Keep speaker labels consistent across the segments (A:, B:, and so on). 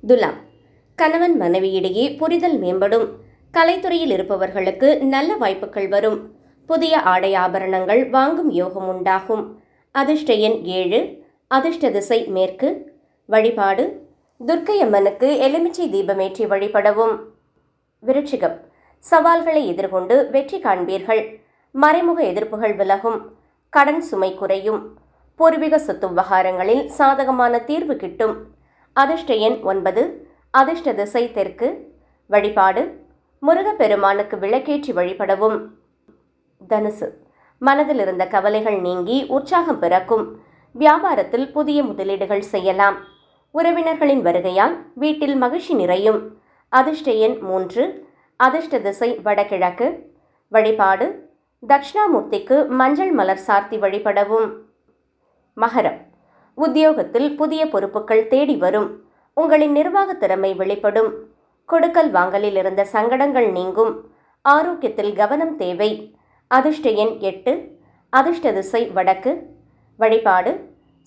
A: துலாம். கணவன் மனைவியிடையே புரிதல் மேம்படும். கலைத்துறையில் இருப்பவர்களுக்கு நல்ல வாய்ப்புகள் வரும். புதிய ஆடை ஆபரணங்கள் வாங்கும் யோகம் உண்டாகும். அதிர்ஷ்ட எண் 7. அதிர்ஷ்ட திசை மேற்கு. வழிபாடு துர்க்கையம்மனுக்கு எலுமிச்சை தீபமேற்றி வழிபடவும். விருச்சிகம். சவால்களை எதிர்கொண்டு வெற்றி காண்பீர்கள். மறைமுக எதிர்ப்புகள் விலகும். கடன் சுமை குறையும். பூர்வீக சொத்து விவகாரங்களில் சாதகமான தீர்வு கிட்டும். அதிர்ஷ்ட எண் 9. அதிர்ஷ்ட திசை தெற்கு. வழிபாடு முருகப்பெருமானுக்கு விளக்கேற்றி வழிபடவும். தனுசு. மனதில் இருந்த கவலைகள் நீங்கி உற்சாகம் பிறக்கும். வியாபாரத்தில் புதிய முதலீடுகள் செய்யலாம். உறவினர்களின் வருகையால் வீட்டில் மகிழ்ச்சி நிறையும். அதிர்ஷ்ட எண் 3. அதிர்ஷ்ட திசை வடகிழக்கு. வழிபாடு தட்சிணாமூர்த்திக்கு மஞ்சள் மலர் சார்த்தி வழிபடவும். மகரம். உத்தியோகத்தில் புதிய பொறுப்புகள் தேடி வரும். உங்களின் நிர்வாக திறமை வெளிப்படும். கொடுக்கல் வாங்கலில் இருந்த சங்கடங்கள் நீங்கும். ஆரோக்கியத்தில் கவனம் தேவை. அதிர்ஷ்ட எண் 8. அதிர்ஷ்ட திசை வடக்கு. வழிபாடு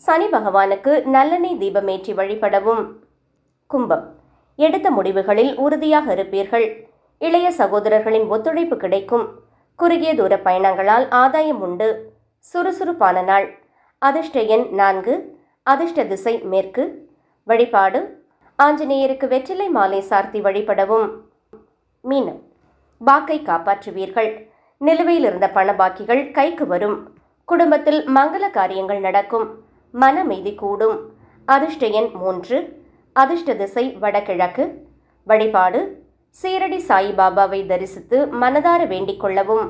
A: சனி பகவானுக்கு நல்லெண்ணெய் தீபமேற்றி வழிபடவும். கும்பம். எடுத்த முடிவுகளில் உறுதியாக இருப்பீர்கள். இளைய சகோதரர்களின் ஒத்துழைப்பு கிடைக்கும். குறுகிய தூர பயணங்களால் ஆதாயம் உண்டு. சுறுசுறுப்பான நாள். அதிர்ஷ்ட எண் 4. அதிர்ஷ்ட திசை மேற்கு. வழிபாடு ஆஞ்சநேயருக்கு வெற்றிலை மாலை சார்த்தி வழிபடவும். மீனம். வாக்கை காப்பாற்றுவீர்கள். நிலுவையில் இருந்த பண பாக்கிகள் கைக்கு வரும். குடும்பத்தில் மங்கள காரியங்கள் நடக்கும். மனமைதி கூடும். அதிர்ஷ்ட எண் 3. அதிர்ஷ்ட திசை வடகிழக்கு. வழிபாடு சீரடி சாயிபாபாவை தரிசித்து மனதார வேண்டிக் கொள்ளவும்.